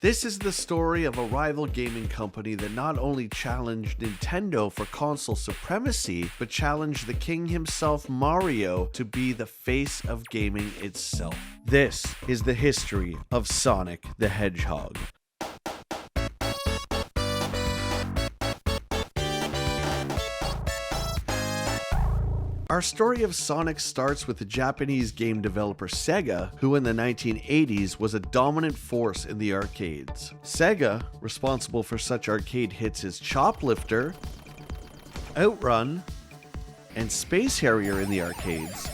This is the story of a rival gaming company that not only challenged Nintendo for console supremacy, but challenged the king himself, Mario, to be the face of gaming itself. This is the history of Sonic the Hedgehog. Our story of Sonic starts with the Japanese game developer Sega, who in the 1980s was a dominant force in the arcades. Sega, responsible for such arcade hits as Choplifter, Outrun, and Space Harrier in the arcades,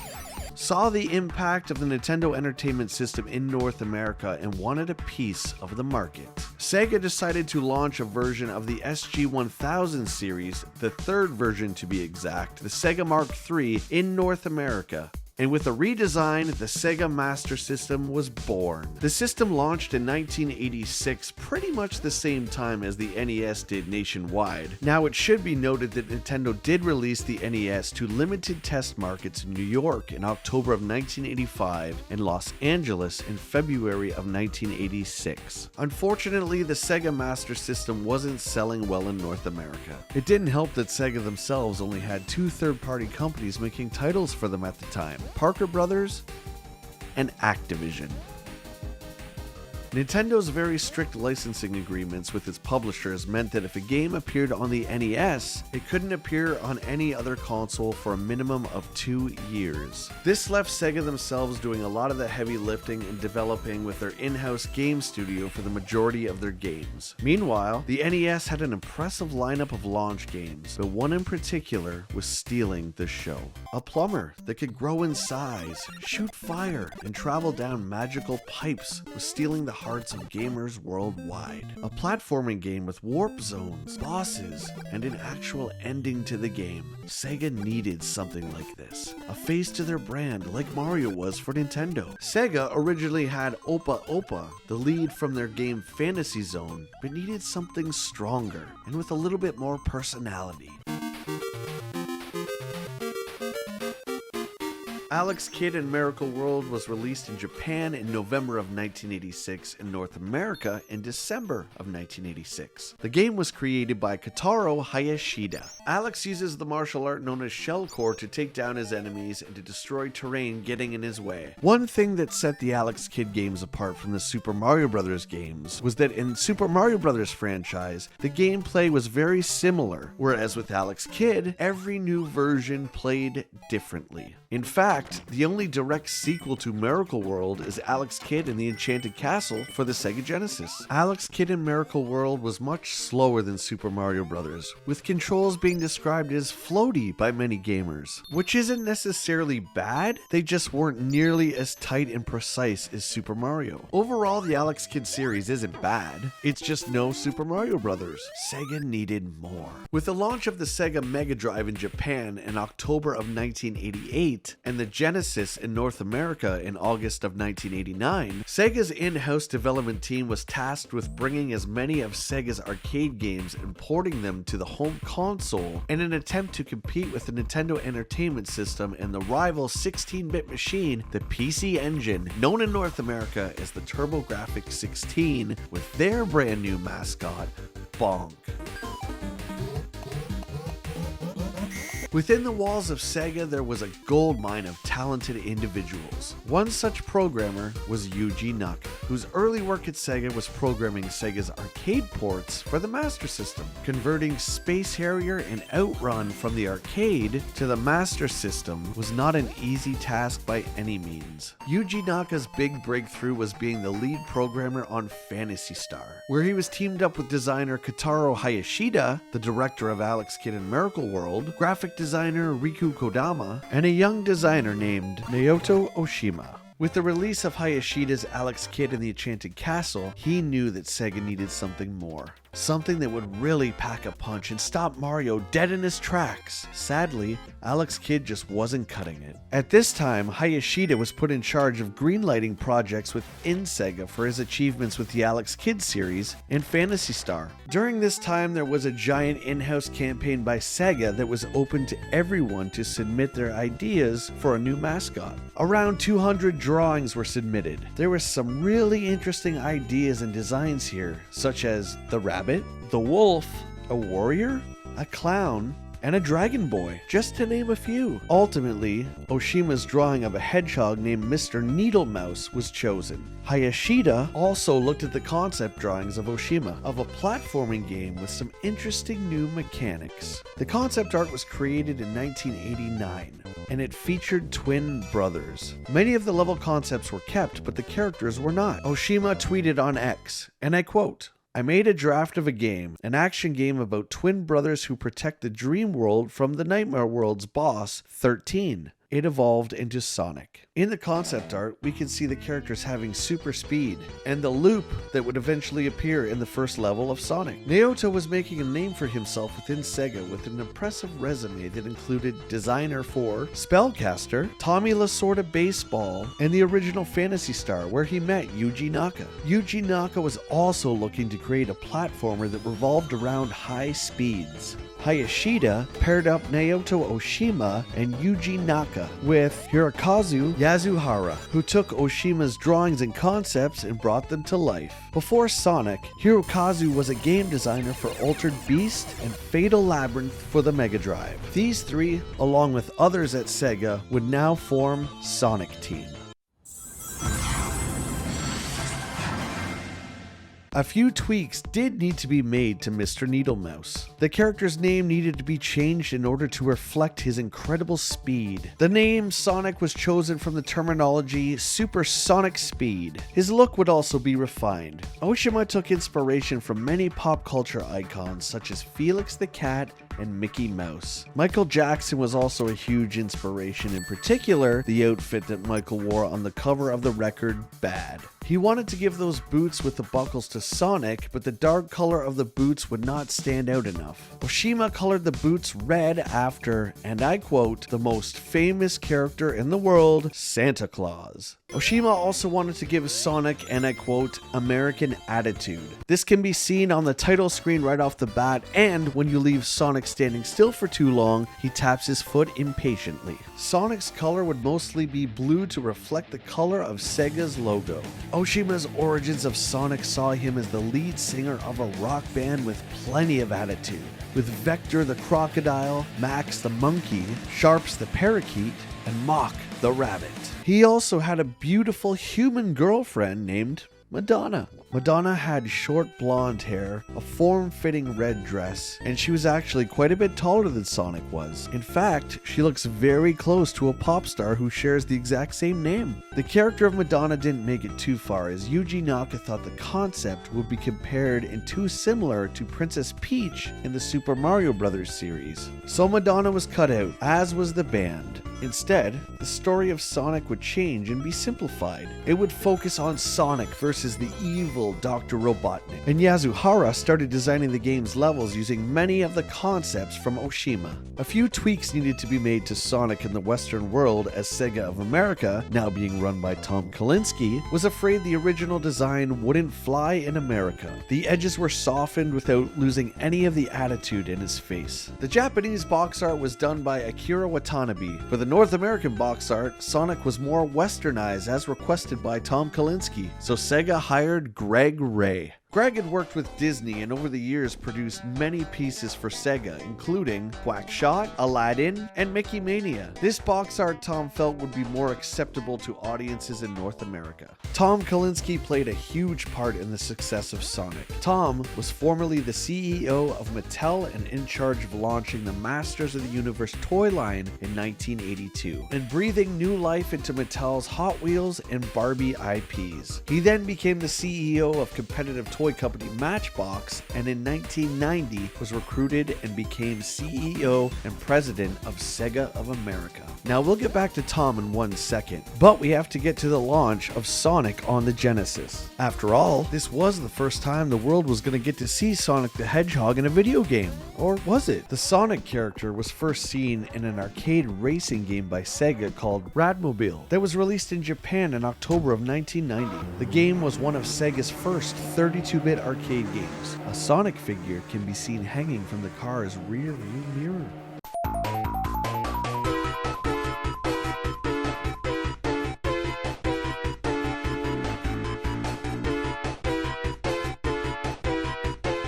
saw the impact of the Nintendo Entertainment System in North America and wanted a piece of the market. Sega decided to launch a version of the SG-1000 series, the third version to be exact, the Sega Mark III, in North America. And with a redesign, the Sega Master System was born. The system launched in 1986, pretty much the same time as the NES did nationwide. Now, it should be noted that Nintendo did release the NES to limited test markets in New York in October of 1985 and Los Angeles in February of 1986. Unfortunately, the Sega Master System wasn't selling well in North America. It didn't help that Sega themselves only had two third-party companies making titles for them at the time: Parker Brothers and Activision. Nintendo's very strict licensing agreements with its publishers meant that if a game appeared on the NES, it couldn't appear on any other console for a minimum of 2 years. This left Sega themselves doing a lot of the heavy lifting and developing with their in-house game studio for the majority of their games. Meanwhile, the NES had an impressive lineup of launch games, but one in particular was stealing the show. A plumber that could grow in size, shoot fire, and travel down magical pipes was stealing the hearts of gamers worldwide. A platforming game with warp zones, bosses, and an actual ending to the game. Sega needed something like this. A face to their brand, like Mario was for Nintendo. Sega originally had Opa Opa, the lead from their game Fantasy Zone, but needed something stronger and with a little bit more personality. Alex Kidd in Miracle World was released in Japan in November of 1986 and North America in December of 1986. The game was created by Kotaro Hayashida. Alex uses the martial art known as Shellcore to take down his enemies and to destroy terrain getting in his way. One thing that set the Alex Kidd games apart from the Super Mario Bros. Games was that in Super Mario Bros. Franchise, the gameplay was very similar, whereas with Alex Kidd, every new version played differently. In fact, the only direct sequel to Miracle World is Alex Kidd in the Enchanted Castle for the Sega Genesis. Alex Kidd in Miracle World was much slower than Super Mario Bros., with controls being described as floaty by many gamers, which isn't necessarily bad, they just weren't nearly as tight and precise as Super Mario. Overall, the Alex Kidd series isn't bad, it's just no Super Mario Bros. Sega needed more. With the launch of the Sega Mega Drive in Japan in October of 1988, and the Genesis in North America in August of 1989, Sega's in-house development team was tasked with bringing as many of Sega's arcade games and porting them to the home console in an attempt to compete with the Nintendo Entertainment System and the rival 16-bit machine, the PC Engine, known in North America as the TurboGrafx-16, with their brand new mascot, Bonk. Within the walls of Sega, there was a goldmine of talented individuals. One such programmer was Yuji Naka, whose early work at Sega was programming Sega's arcade ports for the Master System. Converting Space Harrier and Outrun from the arcade to the Master System was not an easy task by any means. Yuji Naka's big breakthrough was being the lead programmer on Phantasy Star, where he was teamed up with designer Kotaro Hayashida, the director of Alex Kidd in Miracle World, graphic designer Riku Kodama, and a young designer named Naoto Oshima. With the release of Hayashida's Alex Kidd in the Enchanted Castle, he knew that Sega needed something more. something that would really pack a punch and stop Mario dead in his tracks. Sadly, Alex Kidd just wasn't cutting it. At this time, Hayashida was put in charge of greenlighting projects within Sega for his achievements with the Alex Kidd series and Phantasy Star. During this time, there was a giant in-house campaign by Sega that was open to everyone to submit their ideas for a new mascot. Around 200 drawings were submitted. There were some really interesting ideas and designs here, such as the rabbit, the wolf, a warrior, a clown, and a dragon boy, just to name a few. Ultimately, Oshima's drawing of a hedgehog named Mr. Needlemouse was chosen. Hayashida also looked at the concept drawings of Oshima of a platforming game with some interesting new mechanics. The concept art was created in 1989, and it featured twin brothers. Many of the level concepts were kept, but the characters were not. Oshima tweeted on X, and I quote, "I made a draft of a game, an action game about twin brothers who protect the dream world from the nightmare world's boss, 13. It evolved into Sonic." In the concept art, we can see the characters having super speed, and the loop that would eventually appear in the first level of Sonic. Naoto was making a name for himself within Sega with an impressive resume that included designer for Spellcaster, Tommy Lasorda Baseball, and the original Phantasy Star, where he met Yuji Naka. Yuji Naka was also looking to create a platformer that revolved around high speeds. Hayashida paired up Naoto Oshima and Yuji Naka with Hirokazu Yasuhara, who took Oshima's drawings and concepts and brought them to life. Before Sonic, Hirokazu was a game designer for Altered Beast and Fatal Labyrinth for the Mega Drive. These three, along with others at Sega, would now form Sonic Team. A few tweaks did need to be made to Mr. Needlemouse. The character's name needed to be changed in order to reflect his incredible speed. The name Sonic was chosen from the terminology supersonic speed. His look would also be refined. Oshima took inspiration from many pop culture icons such as Felix the Cat and Mickey Mouse. Michael Jackson was also a huge inspiration, in particular the outfit that Michael wore on the cover of the record Bad. He wanted to give those boots with the buckles to Sonic, but the dark color of the boots would not stand out enough. Oshima colored the boots red after, and I quote, the most famous character in the world, Santa Claus. Oshima also wanted to give Sonic, and I quote, American attitude. This can be seen on the title screen right off the bat, and when you leave Sonic standing still for too long, he taps his foot impatiently. Sonic's color would mostly be blue to reflect the color of Sega's logo. Oshima's origins of Sonic saw him as the lead singer of a rock band with plenty of attitude, with Vector the crocodile, Max the monkey, Sharps the parakeet, and Mock the rabbit. He also had a beautiful human girlfriend named Madonna. Madonna had short blonde hair, a form-fitting red dress, and she was actually quite a bit taller than Sonic was. In fact, she looks very close to a pop star who shares the exact same name. The character of Madonna didn't make it too far, as Yuji Naka thought the concept would be compared and too similar to Princess Peach in the Super Mario Bros. Series. So Madonna was cut out, as was the band. Instead, the story of Sonic would change and be simplified. It would focus on Sonic versus the evil Dr. Robotnik, and Yasuhara started designing the game's levels using many of the concepts from Oshima. A few tweaks needed to be made to Sonic in the Western world, as Sega of America, now being run by Tom Kalinske, was afraid the original design wouldn't fly in America. The edges were softened without losing any of the attitude in his face. The Japanese box art was done by Akira Watanabe. For the North American box art, Sonic was more westernized as requested by Tom Kalinske, so Sega hired Greg Ray. Greg had worked with Disney and over the years produced many pieces for Sega, including Quackshot, Aladdin, and Mickey Mania. This box art Tom felt would be more acceptable to audiences in North America. Tom Kalinske played a huge part in the success of Sonic. Tom was formerly the CEO of Mattel and in charge of launching the Masters of the Universe toy line in 1982, and breathing new life into Mattel's Hot Wheels and Barbie IPs. He then became the CEO of competitive toy toy company Matchbox, and in 1990 was recruited and became CEO and president of Sega of America. Now we'll get back to Tom in 1 second, but we have to get to the launch of Sonic on the Genesis. After all, this was the first time the world was going to get to see Sonic the Hedgehog in a video game. Or was it? The Sonic character was first seen in an arcade racing game by Sega called Radmobile that was released in Japan in October of 1990. The game was one of Sega's first 32-bit arcade games. A Sonic figure can be seen hanging from the car's rear view mirror.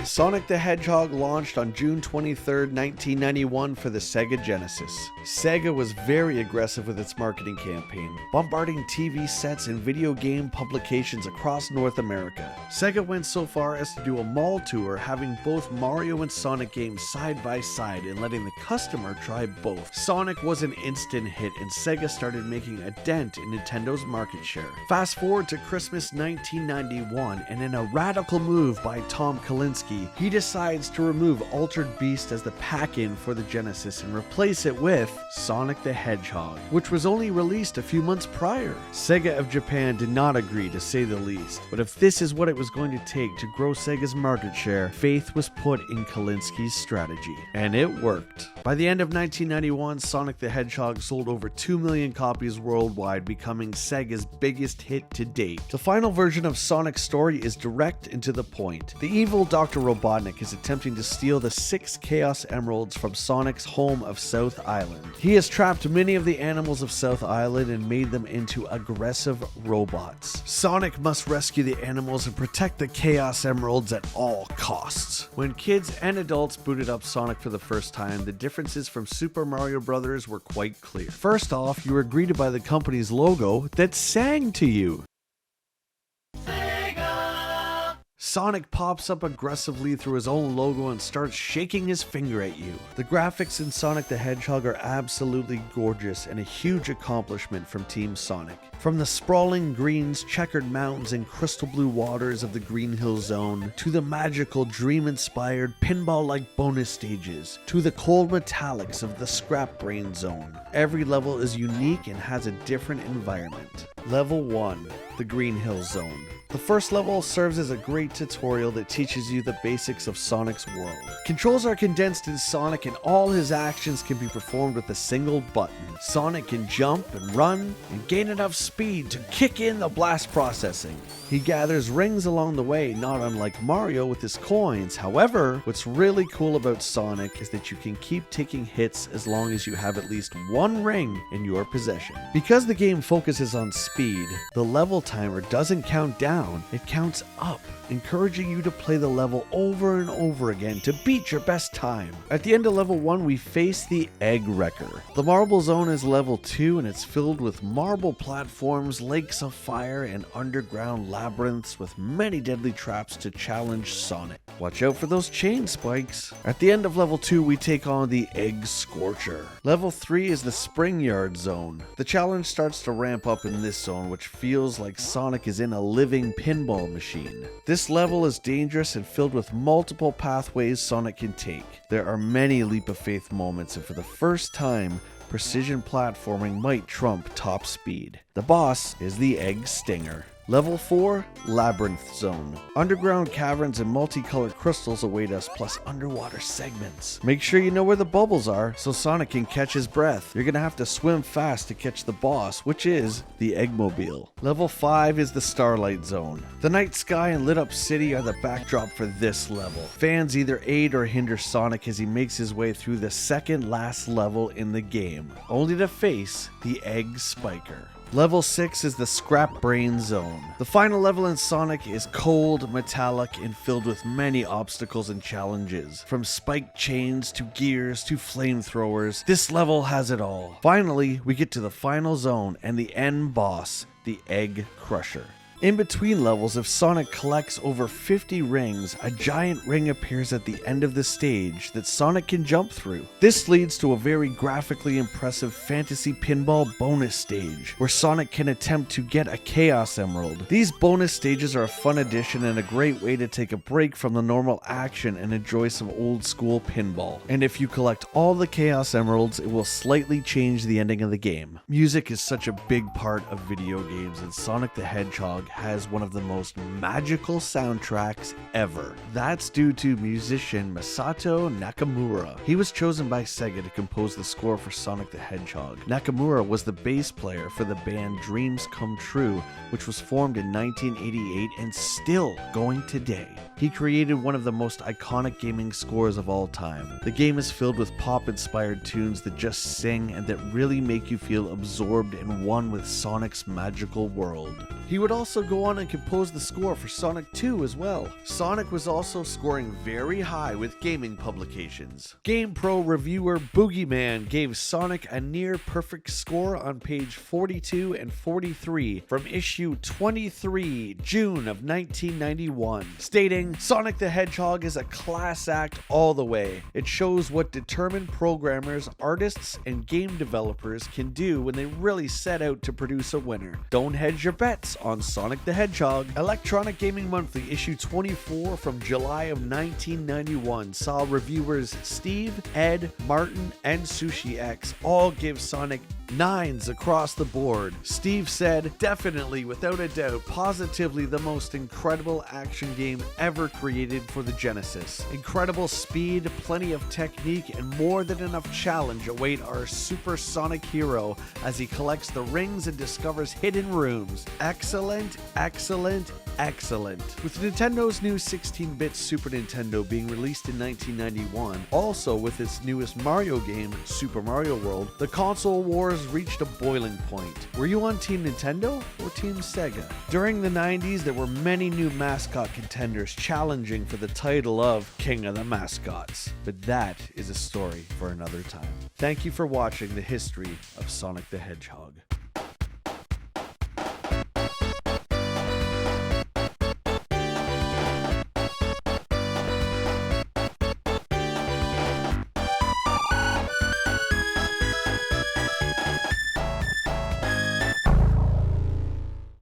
Sonic the Hedgehog launched on June 23, 1991 for the Sega Genesis. Sega was very aggressive with its marketing campaign, bombarding TV sets and video game publications across North America. Sega went so far as to do a mall tour having both Mario and Sonic games side by side and letting the customer try both. Sonic was an instant hit and Sega started making a dent in Nintendo's market share. Fast forward to Christmas 1991 and in a radical move by Tom Kalinske, he decides to remove Altered Beast as the pack-in for the Genesis and replace it with Sonic the Hedgehog, which was only released a few months prior. Sega of Japan did not agree, to say the least, but if this is what it was going to take to grow Sega's market share, faith was put in Kalinsky's strategy. And it worked. By the end of 1991, Sonic the Hedgehog sold over 2 million copies worldwide, becoming Sega's biggest hit to date. The final version of Sonic's story is direct and to the point. The evil Dr. Robotnik is attempting to steal the 6 Chaos Emeralds from Sonic's home of South Island. He has trapped many of the animals of South Island and made them into aggressive robots. Sonic must rescue the animals and protect the Chaos Emeralds at all costs. When kids and adults booted up Sonic for the first time, the differences from Super Mario Bros. Were quite clear. First off, you were greeted by the company's logo that sang to you. Sonic pops up aggressively through his own logo and starts shaking his finger at you. The graphics in Sonic the Hedgehog are absolutely gorgeous and a huge accomplishment from Team Sonic. From the sprawling greens, checkered mountains, and crystal blue waters of the Green Hill Zone, to the magical, dream-inspired, pinball-like bonus stages, to the cold metallics of the Scrap Brain Zone. Every level is unique and has a different environment. Level 1, the Green Hill Zone. The first level serves as a great tutorial that teaches you the basics of Sonic's world. Controls are condensed in Sonic and all his actions can be performed with a single button. Sonic can jump and run and gain enough speed to kick in the blast processing. He gathers rings along the way, not unlike Mario with his coins. However, what's really cool about Sonic is that you can keep taking hits as long as you have at least one ring in your possession. Because the game focuses on speed, the level timer doesn't count down, it counts up, encouraging you to play the level over and over again to beat your best time. At the end of level 1, we face the Egg Wrecker. The Marble Zone is level 2 and it's filled with marble platforms, lakes of fire, and underground labyrinths with many deadly traps to challenge Sonic. Watch out for those chain spikes. At the end of level 2, we take on the Egg Scorcher. Level 3 is the Spring Yard Zone. The challenge starts to ramp up in this zone, which feels like Sonic is in a living pinball machine. This level is dangerous and filled with multiple pathways Sonic can take. There are many leap of faith moments, and for the first time, precision platforming might trump top speed. The boss is the Egg Stinger. Level 4, Labyrinth Zone. Underground caverns and multicolored crystals await us, plus underwater segments. Make sure you know where the bubbles are so Sonic can catch his breath. You're gonna have to swim fast to catch the boss, which is the Eggmobile. Level 5 is the Starlight Zone. The night sky and lit up city are the backdrop for this level. Fans either aid or hinder Sonic as he makes his way through the second last level in the game, only to face the Egg Spiker. Level 6 is the Scrap Brain Zone. The final level in Sonic is cold, metallic, and filled with many obstacles and challenges. From spiked chains to gears to flamethrowers, this level has it all. Finally, we get to the final zone and the end boss, the Egg Crusher. In between levels, if Sonic collects over 50 rings, a giant ring appears at the end of the stage that Sonic can jump through. This leads to a very graphically impressive fantasy pinball bonus stage, where Sonic can attempt to get a Chaos Emerald. These bonus stages are a fun addition and a great way to take a break from the normal action and enjoy some old school pinball. And if you collect all the Chaos Emeralds, it will slightly change the ending of the game. Music is such a big part of video games, and Sonic the Hedgehog has one of the most magical soundtracks ever. That's due to musician Masato Nakamura. He was chosen by Sega to compose the score for Sonic the Hedgehog. Nakamura was the bass player for the band Dreams Come True, which was formed in 1988 and still going today. He created one of the most iconic gaming scores of all time. The game is filled with pop-inspired tunes that just sing and that really make you feel absorbed and one with Sonic's magical world. He would also go on and compose the score for Sonic 2 as well. Sonic was also scoring very high with gaming publications. GamePro reviewer Boogeyman gave Sonic a near-perfect score on page 42 and 43 from issue 23, June of 1991, stating, "Sonic the Hedgehog is a class act all the way. It shows what determined programmers, artists, and game developers can do when they really set out to produce a winner. Don't hedge your bets on Sonic the Hedgehog." Electronic Gaming Monthly issue 24 from July of 1991 saw reviewers Steve, Ed, Martin, and Sushi X all give Sonic 9s across the board. Steve said, "Definitely, without a doubt, positively the most incredible action game ever created for the Genesis. Incredible speed, plenty of technique, and more than enough challenge await our supersonic hero as he collects the rings and discovers hidden rooms. Excellent, excellent, excellent." With Nintendo's new 16-bit Super Nintendo being released in 1991, also with its newest Mario game, Super Mario World, the console wars reached a boiling point. Were you on Team Nintendo or Team Sega? During the 90s, there were many new mascot contenders challenging for the title of King of the Mascots, but that is a story for another time. Thank you for watching the history of Sonic the Hedgehog.